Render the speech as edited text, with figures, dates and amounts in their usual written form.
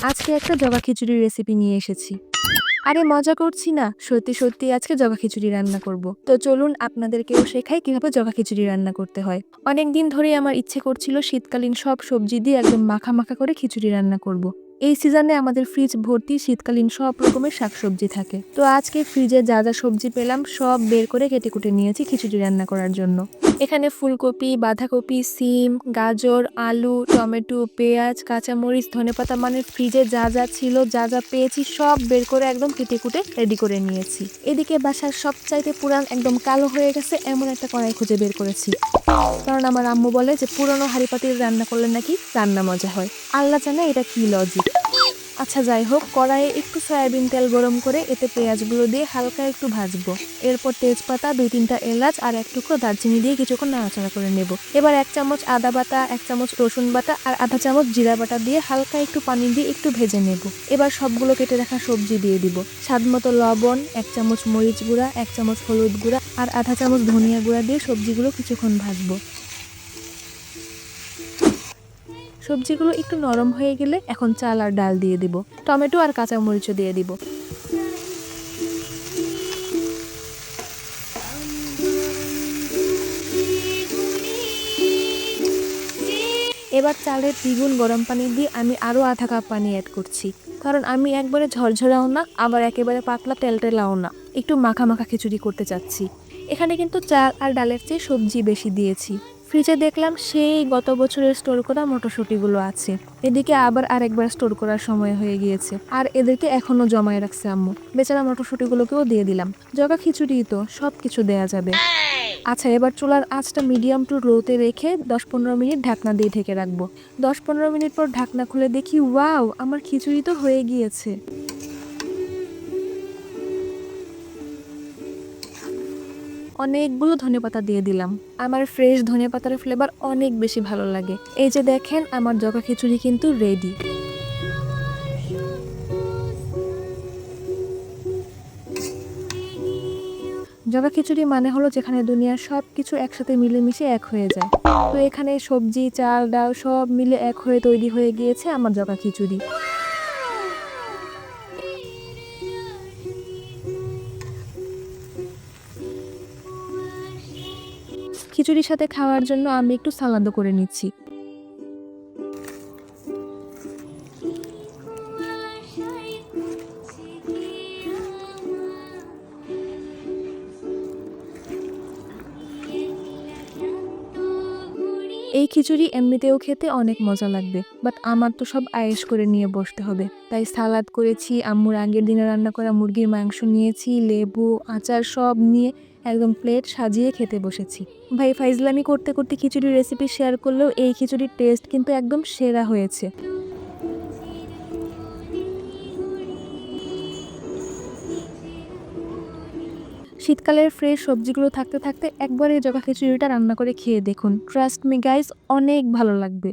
আজকে একটা জগা খিচুড়ির রেসিপি নিয়ে এসেছি। আরে মজা করছি না, সত্যি সত্যি আজকে জগা খিচুড়ি রান্না করব। তো চলুন আপনাদেরকেও শেখাই কিভাবে জগা খিচুড়ি রান্না করতে হয়। অনেকদিন ধরেই আমার ইচ্ছে করছিল শীতকালীন সব সবজি দিয়ে একদম মাখা মাখা করে খিচুড়ি রান্না করব। এই সিজনে আমাদের ফ্রিজ ভর্তি শীতকালীন সব রকমের শাকসবজি থাকে। তো আজকে ফ্রিজে যা যা সবজি পেলাম সব বের করে কেটে কুটে নিয়েছি খিচুড়ি রান্না করার জন্য। এখানে ফুলকপি, বাঁধাকপি, সিম, গাজর, আলু, টমেটো, পেঁয়াজ, কাঁচামরিচ, ধনেপাতা মানে ফ্রিজে যা যা ছিল, যা যা পেয়েছি সব বের করে একদম কেটে কুটে রেডি করে নিয়েছি। এদিকে বাসার সবচাইতে পুরান একদম কালো হয়ে গেছে এমন একটা কড়াই খুঁজে বের করেছি। কারণ আমার আম্মু বলে যে পুরনো হাঁড়ি পাতিল রান্না করলে নাকি রান্না মজা হয়। আল্লাহ জানে এটা কি লজিক। আচ্ছা যাই হোক, কড়াইয়ে একটু সয়াবিন তেল গরম করে এতে পেঁয়াজগুলো দিয়ে হালকা একটু ভাজবো। এরপর তেজপাতা, 2-3টা এলাচ আর এক টুকরো দারচিনি দিয়ে কিছুক্ষণ নাড়াচাড়া করে নেব। এবার 1 চামচ আদা বাটা, 1 চামচ রসুন বাটা আর আধা চামচ জিরা বাটা দিয়ে হালকা একটু পানি দিয়ে একটু ভেজে নেব। এবার সবগুলো কেটে রাখা সবজি দিয়ে দিব। স্বাদমতো লবণ, 1 চামচ মরিচ গুঁড়া, 1 চামচ হলুদ গুঁড়া আর আধা চামচ ধনিয়া গুঁড়া দিয়ে সবজিগুলো কিছুক্ষণ ভাজবো। সবজিগুলো একটু নরম হয়ে গেলে এখন চাল আর ডাল দিয়ে দিব। টমেটো আর কাঁচামরিচও দিয়ে দিব। এবার চালের দ্বিগুণ গরম পানি দিয়ে আমি আরও আধা কাপ পানি অ্যাড করছি। কারণ আমি একবারে ঝরঝরাও না, আবার একেবারে পাতলা টেলটেলাও না, একটু মাখা মাখা খিচুড়ি করতে চাচ্ছি। এখানে কিন্তু চাল আর ডালের চেয়ে সবজি বেশি দিয়েছি। ফ্রিজে দেখলাম সেই গত বছরের স্টোর করা মটরশুঁটিগুলো আছে। এদিকে আবার আরেকবার স্টোর করার সময় হয়ে গিয়েছে, আর এদেরকে এখনো জমায় রাখছে আম্মু। বেচারা মটরশুঁটিগুলোকেও দিয়ে দিলাম। জগা খিচুড়ি তো সব কিছু দেয়া যাবে। আচ্ছা, এবার চুলার আঁচটা মিডিয়াম টু লোতে রেখে 10-15 মিনিট ঢাকনা দিয়ে ঢেকে রাখবো। 10-15 মিনিট পর ঢাকনা খুলে দেখি, ওয়াও, আমার খিচুড়ি তো হয়ে গিয়েছে। অনেকগুলো ধনেপাতা দিয়ে দিলাম। আমার ফ্রেশ ধনেপাতার ফ্লেভার অনেক বেশি ভালো লাগে। এই যে দেখেন, আমার জগা খিচুড়ি কিন্তু রেডি। জগা খিচুড়ি মানে হলো যেখানে দুনিয়ার সব কিছু একসাথে মিলেমিশে এক হয়ে যায়। তো এখানে সবজি, চাল, ডাল সব মিলে এক হয়ে তৈরি হয়ে গিয়েছে আমার জগা খিচুড়ি। খিচুড়ির সাথে খাওয়ার জন্য আমি একটু সালাদও করে নিচ্ছি। এই খিচুড়ি এমনিতেও খেতে অনেক মজা লাগবে, বাট আমার তো সব আয়েশ করে নিয়ে বসতে হবে। তাই সালাদ করেছি, আম্মুর আগের দিনে রান্না করা মুরগির মাংস নিয়েছি, লেবু, আচার সব নিয়ে একদম প্লেট সাজিয়ে খেতে বসেছি। ভাই ফাইজলামি করতে করতে খিচুড়ির রেসিপি শেয়ার করলেও এই খিচুড়ির টেস্ট কিন্তু একদম সেরা হয়েছে। শীতকালের ফ্রেশ সবজিগুলো থাকতে থাকতে একবার এই জগা খিচুড়িটা রান্না করে খেয়ে দেখুন। ট্রাস্ট মি গাইস, অনেক ভালো লাগবে।